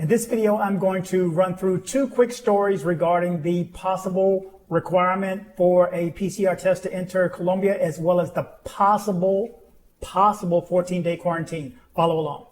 In this video, I'm going to run through two quick stories regarding the possible requirement for a PCR test to enter Colombia, as well as the possible 14-day quarantine. Follow along.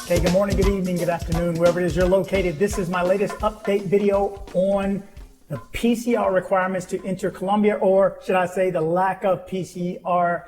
Okay, good morning, good evening, good afternoon, wherever it is you're located. This is my latest update video on the PCR requirements to enter Colombia, or should I say the lack of PCR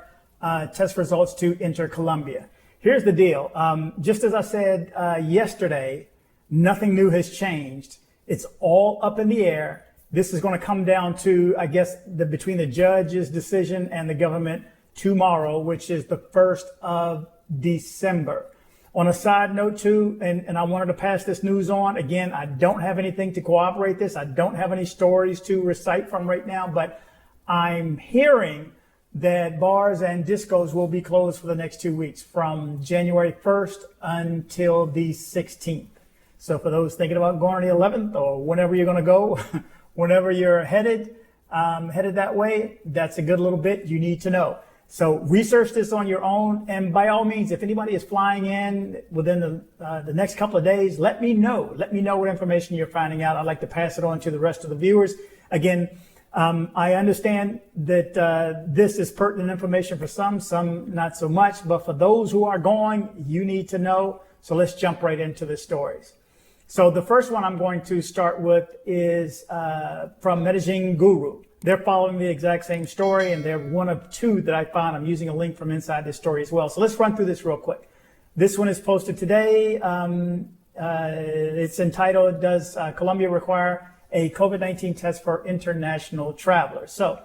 test results to enter Colombia. Here's the deal. Just as I said yesterday, nothing new has changed. It's all up in the air. This is going to come down to, I guess, between the judge's decision and the government tomorrow, which is the 1st of December. On a side note too, and I wanted to pass this news on, again, I don't have anything to corroborate this. I don't have any stories to recite from right now, but I'm hearing that bars and discos will be closed for the next 2 weeks from January 1st until the 16th. So for those thinking about going on the 11th or whenever you're going to go, whenever you're headed that way, that's a good little bit you need to know. So research this on your own, and by all means, if anybody is flying in within the next couple of days, let me know. Let me know what information you're finding out. I'd like to pass it on to the rest of the viewers. Again, I understand that this is pertinent information for some not so much, but for those who are going, you need to know. So let's jump right into the stories. So the first one I'm going to start with is from Medellin Guru. They're following the exact same story, and they're one of two that I found. I'm using a link from inside this story as well. So let's run through this real quick. This one is posted today. It's entitled, Does Colombia Require a COVID-19 Test for International Travelers? So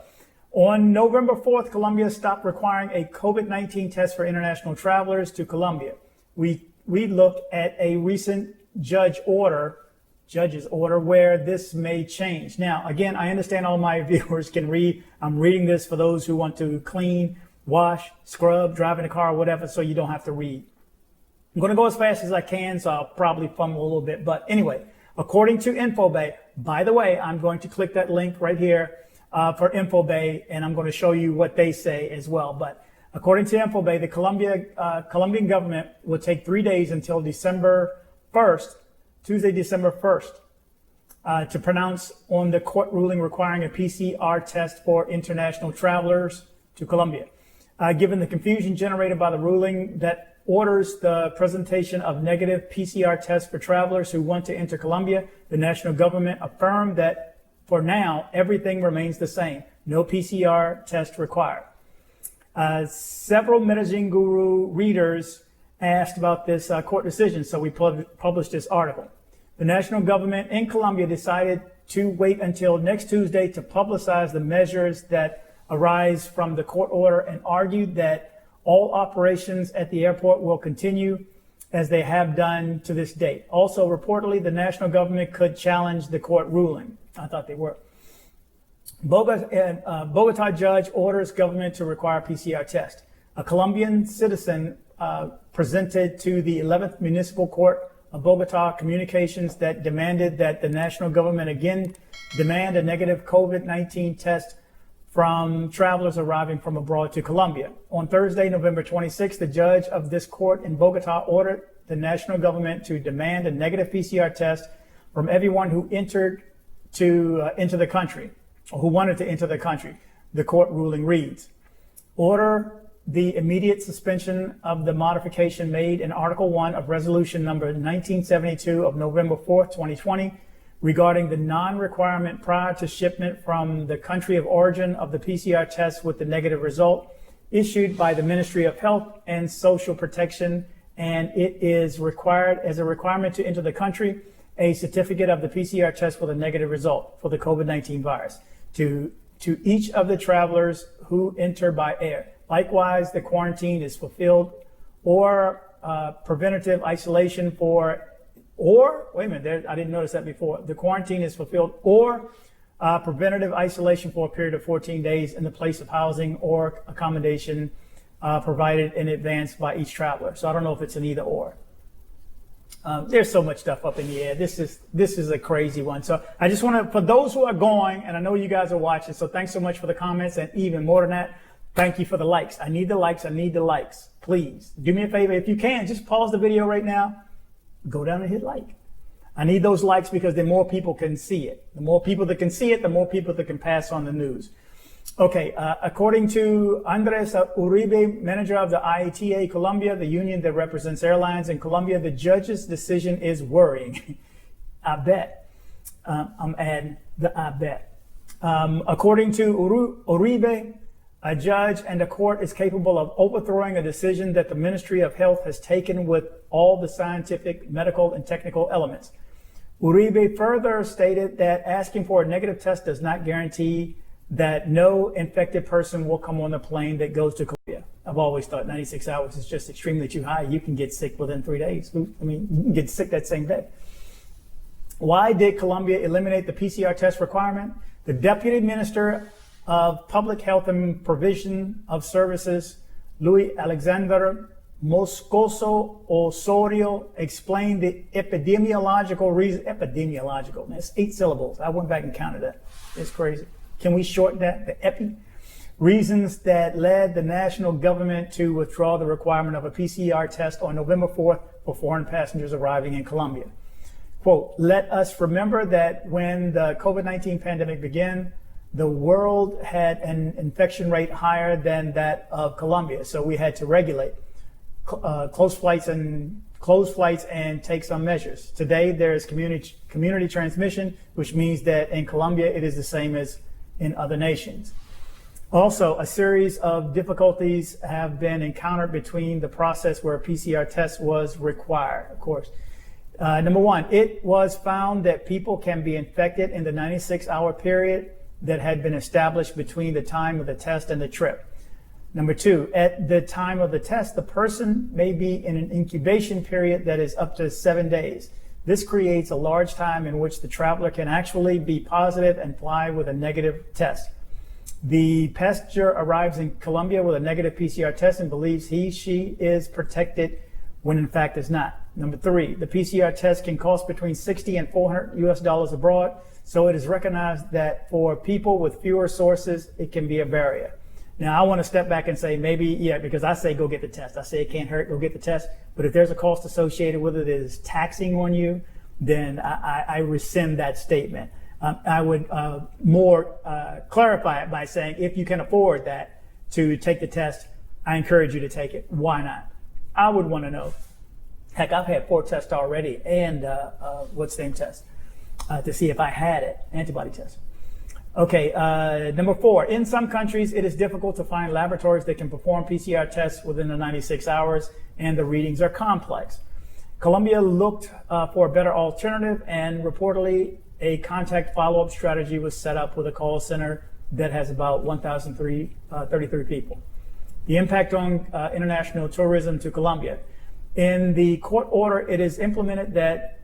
on November 4th, Colombia stopped requiring a COVID-19 test for international travelers to Colombia. We look at a recent judge's order where this may change. Now, again, I understand all my viewers can read. I'm reading this for those who want to clean, wash, scrub, drive in a car, whatever, so you don't have to read. I'm going to go as fast as I can, so I'll probably fumble a little bit. But anyway, according to InfoBay, by the way, I'm going to click that link right here for InfoBay, and I'm going to show you what they say as well. But according to InfoBay, the Colombian government will take 3 days until December 1st, Tuesday, December 1st, to pronounce on the court ruling requiring a PCR test for international travelers to Colombia. Given the confusion generated by the ruling that orders the presentation of negative PCR tests for travelers who want to enter Colombia, the national government affirmed that for now, everything remains the same. No PCR test required. Several Medellin Guru readers asked about this court decision, so we published this article. The national government in Colombia decided to wait until next Tuesday to publicize the measures that arise from the court order and argued that all operations at the airport will continue as they have done to this date. Also, reportedly, the national government could challenge the court ruling. I thought they were. Bogota judge orders government to require PCR test. A Colombian citizen presented to the 11th Municipal Court of Bogota communications that demanded that the national government again demand a negative COVID-19 test from travelers arriving from abroad to Colombia. On Thursday, November 26th, the judge of this court in Bogota ordered the national government to demand a negative PCR test from everyone who entered to enter the country, or who wanted to enter the country. The court ruling reads, order the immediate suspension of the modification made in Article 1 of Resolution number 1972 of November 4th, 2020, regarding the non-requirement prior to shipment from the country of origin of the PCR test with the negative result, issued by the Ministry of Health and Social Protection, and it is required as a requirement to enter the country a certificate of the PCR test with a negative result for the COVID-19 virus to each of the travelers who enter by air. Likewise, the quarantine is fulfilled or preventative isolation for, or, wait a minute, there, I didn't notice that before. The quarantine is fulfilled or preventative isolation for a period of 14 days in the place of housing or accommodation provided in advance by each traveler. So I don't know if it's an either or. There's so much stuff up in the air. This is a crazy one. So I just want to, for those who are going, and I know you guys are watching, so thanks so much for the comments, and even more than that, thank you for the likes. I need the likes. I need the likes. Please do me a favor. If you can, just pause the video right now. Go down and hit like. I need those likes because then more people can see it. The more people that can see it, the more people that can pass on the news. Okay, according to Andres Uribe, manager of the IATA Colombia, the union that represents airlines in Colombia, the judge's decision is worrying. I bet. I'm adding the I bet. According to Uribe, a judge and a court is capable of overthrowing a decision that the Ministry of Health has taken with all the scientific, medical, and technical elements. Uribe further stated that asking for a negative test does not guarantee that no infected person will come on the plane that goes to Colombia. I've always thought 96 hours is just extremely too high. You can get sick within 3 days. I mean, you can get sick that same day. Why did Colombia eliminate the PCR test requirement? The Deputy Minister of Public Health and Provision of Services, Luis Alexander Moscoso Osorio, explained the epidemiological reason. Epidemiological, man, it's 8 syllables. I went back and counted that. It's crazy. Can we shorten that? The epi? Reasons that led the national government to withdraw the requirement of a PCR test on November 4th for foreign passengers arriving in Colombia. Quote, let us remember that when the COVID-19 pandemic began, the world had an infection rate higher than that of Colombia. So we had to regulate close flights and take some measures. Today, there is community transmission, which means that in Colombia, it is the same as in other nations. Also, a series of difficulties have been encountered between the process where a PCR test was required, of course. Number one, it was found that people can be infected in the 96-hour period that had been established between the time of the test and the trip. Number two, at the time of the test, the person may be in an incubation period that is up to 7 days. This creates a large time in which the traveler can actually be positive and fly with a negative test. The passenger arrives in Colombia with a negative PCR test and believes she is protected when in fact is not. Number three, the PCR test can cost between $60 and $400 abroad, so it is recognized that for people with fewer sources, it can be a barrier. Now, I want to step back and say maybe, yeah, because I say go get the test. I say it can't hurt, go get the test. But if there's a cost associated with it that is taxing on you, then I rescind that statement. I would more clarify it by saying if you can afford that to take the test, I encourage you to take it. Why not? I would want to know. Heck, I've had 4 tests already and same test to see if I had it, antibody test. Okay, number 4, in some countries, it is difficult to find laboratories that can perform PCR tests within the 96 hours, and the readings are complex. Colombia looked for a better alternative, and reportedly, a contact follow-up strategy was set up with a call center that has about 1,033 people. The impact on international tourism to Colombia. In the court order, it is implemented that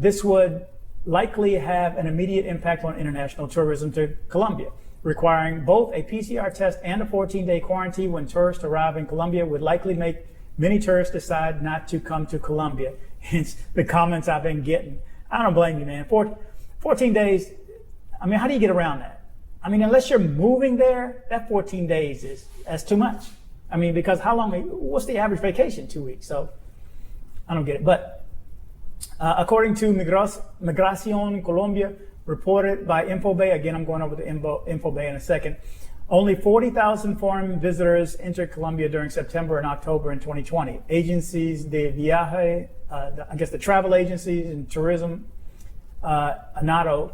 this would likely have an immediate impact on international tourism to Colombia. Requiring both a PCR test and a 14-day quarantine when tourists arrive in Colombia would likely make many tourists decide not to come to Colombia. Hence the comments I've been getting. I don't blame you, man. 14 days, I mean, how do you get around that? I mean, unless you're moving there, that 14 days that's too much. I mean, because what's the average vacation? 2 weeks. So I don't get it. But according to Migración Colombia, reported by Infobay, again, I'm going over to Infobay in a second, only 40,000 foreign visitors entered Colombia during September and October in 2020. Agencies de viaje, the travel agencies and tourism, ANATO,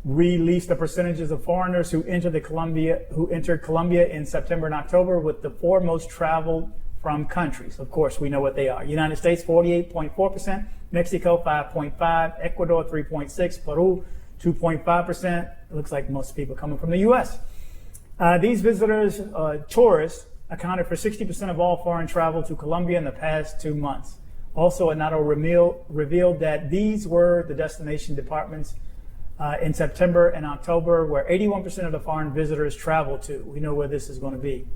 released the percentages of foreigners who entered Colombia in September and October, with the 4 most traveled from countries. Of course, we know what they are. United States, 48.4%, Mexico, 5.5%, Ecuador, 3.6%, Peru, 2.5%. It looks like most people coming from the U.S. These visitors, tourists, accounted for 60% of all foreign travel to Colombia in the past 2 months. Also, ANATO revealed that these were the destination departments in September and October, where 81% of the foreign visitors traveled to. We know where this is going to be.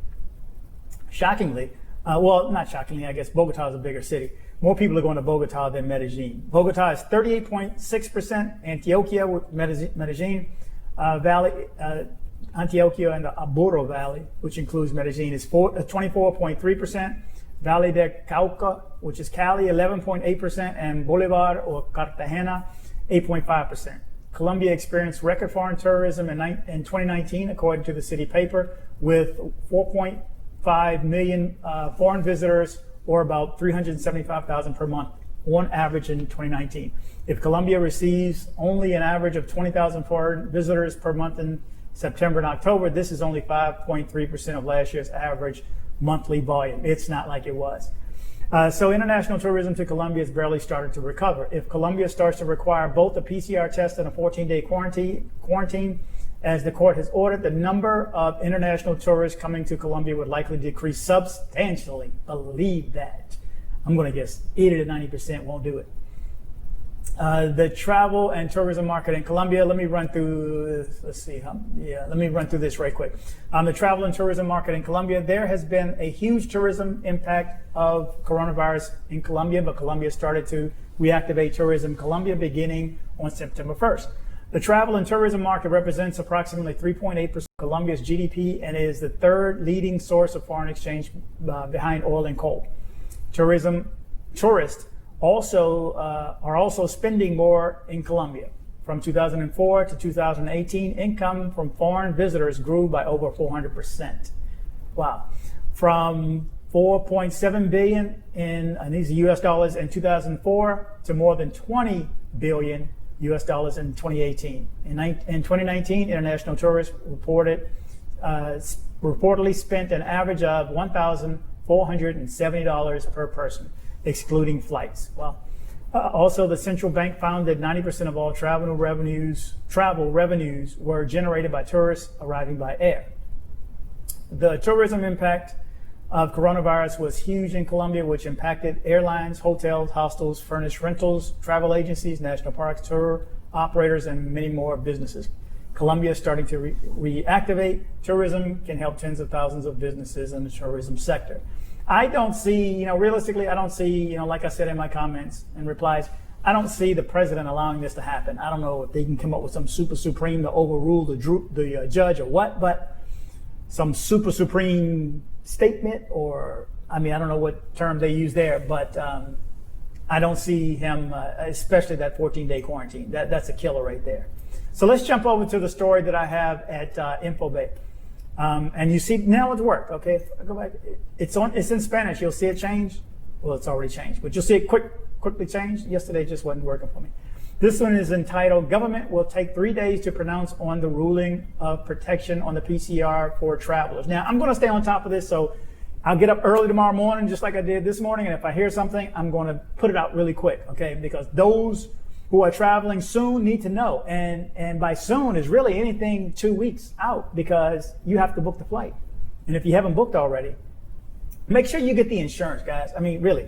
Shockingly, well, not shockingly, I guess Bogota is a bigger city, more people are going to Bogota than Medellin. Bogota is 38.6%. Antioquia with Medellin Valley, Antioquia and the Aburro Valley, which includes Medellin, is 24.3%. Valle de Cauca, which is Cali, 11.8%, and Bolivar or Cartagena, 8.5%. Colombia experienced record foreign tourism in 2019, according to the city paper, with 4.5 million foreign visitors, or about 375,000 per month on average in 2019. If Colombia receives only an average of 20,000 foreign visitors per month in September and October, this is only 5.3% of last year's average monthly volume. It's not like it was. So international tourism to Colombia has barely started to recover. If Colombia starts to require both a PCR test and a 14-day quarantine, as the court has ordered, the number of international tourists coming to Colombia would likely decrease substantially. Believe that. I'm going to guess 80 to 90% won't do it. The travel and tourism market in Colombia, let me run through, let me run through this right quick. The travel and tourism market in Colombia, there has been a huge tourism impact of coronavirus in Colombia, but Colombia started to reactivate tourism in Colombia beginning on September 1st. The travel and tourism market represents approximately 3.8% of Colombia's GDP and is the third leading source of foreign exchange behind oil and coal. Tourists are also spending more in Colombia. From 2004 to 2018, income from foreign visitors grew by over 400%. Wow. From 4.7 billion in these US dollars in 2004 to more than 20 billion US dollars in 2018. In 2019, international tourists reportedly spent an average of $1,470 per person, excluding flights. Well, also the central bank found that 90% of all travel revenues were generated by tourists arriving by air. The tourism impact of coronavirus was huge in Colombia, which impacted airlines, hotels, hostels, furnished rentals, travel agencies, national parks, tour operators, and many more businesses. Colombia is starting to reactivate tourism, can help tens of thousands of businesses in the tourism sector. I don't see, realistically, I don't see, like I said in my comments and replies, I don't see the president allowing this to happen. I don't know if they can come up with some super supreme to overrule the judge or what, but some super supreme statement or, I don't know what term they use there, but I don't see him, especially that 14-day quarantine. That's a killer right there. So let's jump over to the story that I have at Infobay. And you see, now it's worked, okay? If I go back, it's in Spanish. You'll see it change. Well, it's already changed, but you'll see it quickly change. Yesterday just wasn't working for me. This one is entitled, Government Will Take 3 Days to Pronounce on the Ruling of Protection on the PCR for Travelers. Now, I'm going to stay on top of this, so I'll get up early tomorrow morning, just like I did this morning, and if I hear something, I'm going to put it out really quick, okay? Because those who are traveling soon need to know, and by soon is really anything 2 weeks out, because you have to book the flight. And if you haven't booked already, make sure you get the insurance, guys. Really.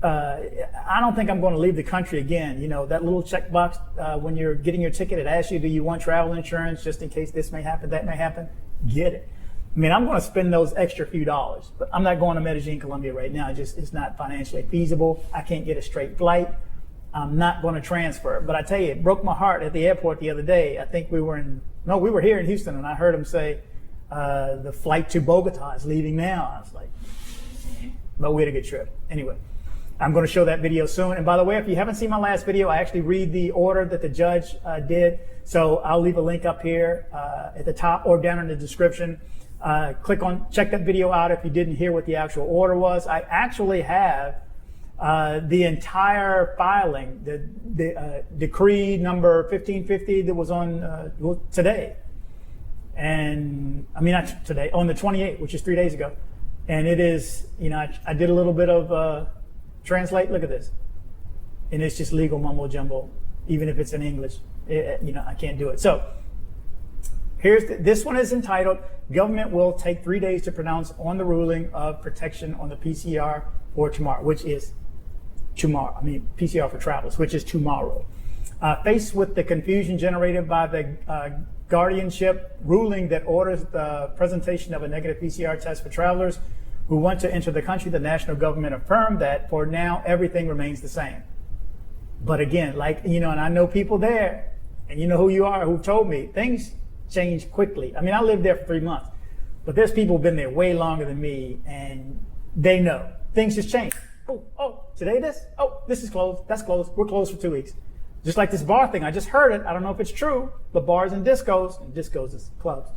I don't think I'm going to leave the country again. That little checkbox when you're getting your ticket, it asks you, do you want travel insurance just in case this may happen, that may happen? Get it. I'm going to spend those extra few dollars, but I'm not going to Medellin, Colombia right now. It's not financially feasible. I can't get a straight flight. I'm not going to transfer. But I tell you, it broke my heart at the airport the other day. I think we were here in Houston, and I heard him say, the flight to Bogota is leaving now. I was like, but we had a good trip. Anyway. I'm going to show that video soon. And by the way, if you haven't seen my last video, I actually read the order that the judge did. So I'll leave a link up here at the top or down in the description. Check that video out if you didn't hear what the actual order was. I actually have the entire filing, the decree number 1550 that was on today. And not today, on the 28th, which is 3 days ago. And it is, I did a little bit of translate, look at this. And it's just legal mumbo jumbo, even if it's in English. I can't do it. So this one is entitled, Government Will Take 3 Days to Pronounce on the Ruling of Protection on the PCR for Tomorrow, which is tomorrow. PCR for Travelers, which is tomorrow. Faced with the confusion generated by the guardianship ruling that orders the presentation of a negative PCR test for travelers who want to enter the country. The national government affirmed that for now, everything remains the same. But again, and I know people there, and you know who you are, who told me things change quickly. I mean, I lived there for 3 months, but there's people who've been there way longer than me, and they know things just change. Oh, today this? Oh, this is closed. That's closed. We're closed for 2 weeks. Just like this bar thing. I just heard it. I don't know if it's true, but bars and discos is clubs,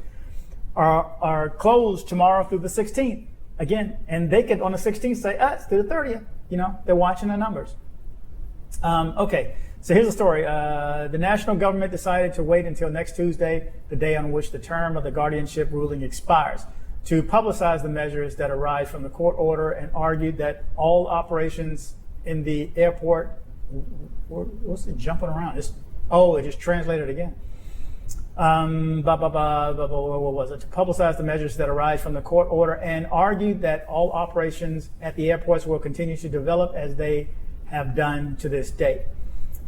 are closed tomorrow through the 16th. Again, and they could on the 16th say, it's through the 30th. They're watching the numbers. Okay, so here's the story. The national government decided to wait until next Tuesday, the day on which the term of the guardianship ruling expires, to publicize the measures that arise from the court order, and argued that all operations in the airport, what's it jumping around? It just translated again. What was it? To publicize the measures that arise from the court order, and argued that all operations at the airports will continue to develop as they have done to this date.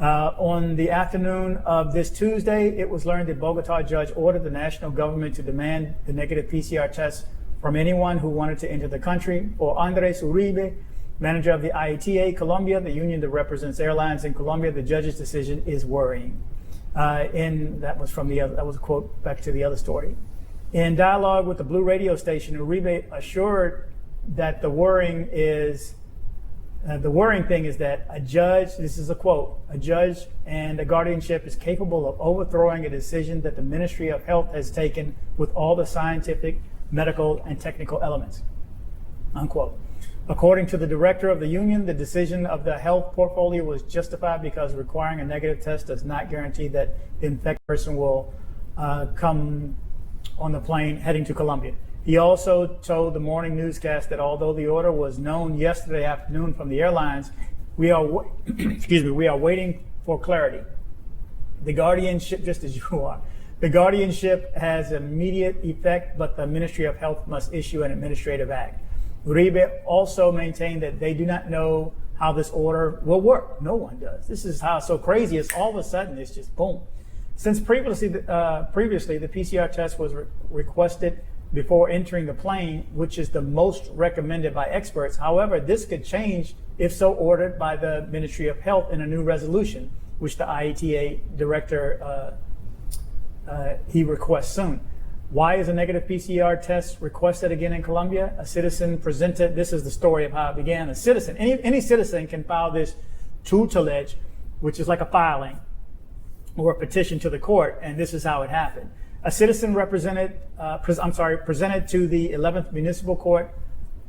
On the afternoon of this Tuesday, it was learned that Bogota judge ordered the national government to demand the negative PCR tests from anyone who wanted to enter the country. For Andres Uribe, manager of the IATA Colombia, the union that represents airlines in Colombia, the judge's decision is worrying. That was a quote back to the other story. In dialogue with the Blue radio station, Uribe assured that the worrying thing is that a judge, this is a quote, a judge and a guardianship is capable of overthrowing a decision that the Ministry of Health has taken with all the scientific, medical, and technical elements, unquote. According to the director of the union, the decision of the health portfolio was justified because requiring a negative test does not guarantee that the infected person will come on the plane heading to Colombia. He also told the morning newscast that although the order was known yesterday afternoon from the airlines, we are waiting for clarity. The guardianship, just as you are, the guardianship has immediate effect, but the Ministry of Health must issue an administrative act. Uribe also maintained that they do not know how this order will work. No one does. This is how so crazy it's all of a sudden it's just boom. Since previously the PCR test was requested before entering the plane, which is the most recommended by experts. However, this could change if so ordered by the Ministry of Health in a new resolution, which the IATA director he requests soon. Why is a negative PCR test requested again in Colombia? A citizen presented, this is the story of how it began. A citizen, any citizen can file this tutelage, which is like a filing or a petition to the court, and this is how it happened. A citizen presented to the 11th Municipal Court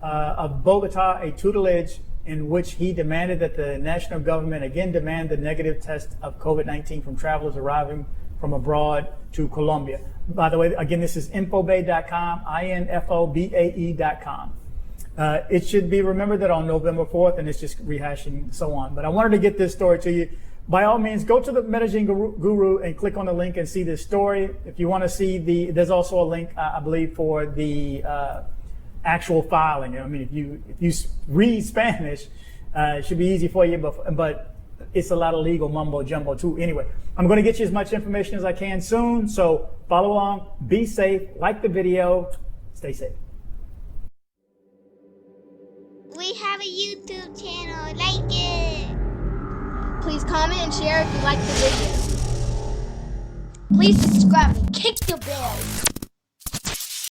of Bogota a tutelage in which he demanded that the national government again demand the negative test of COVID-19 from travelers arriving from abroad to Colombia. By the way, again, this is infobae.com, infobae.com. It should be remembered that on November 4th, and it's just rehashing so on, but I wanted to get this story to you. By all means, go to the Medellin Guru and click on the link and see this story. If you want to see there's also a link, I believe, for the actual filing. I mean, if you read Spanish, it should be easy for you, but it's a lot of legal mumbo jumbo too. Anyway, I'm going to get you as much information as I can soon. So follow along, be safe, like the video, stay safe. We have a YouTube channel, like it. Please comment and share if you like the video. Please subscribe and kick the bell.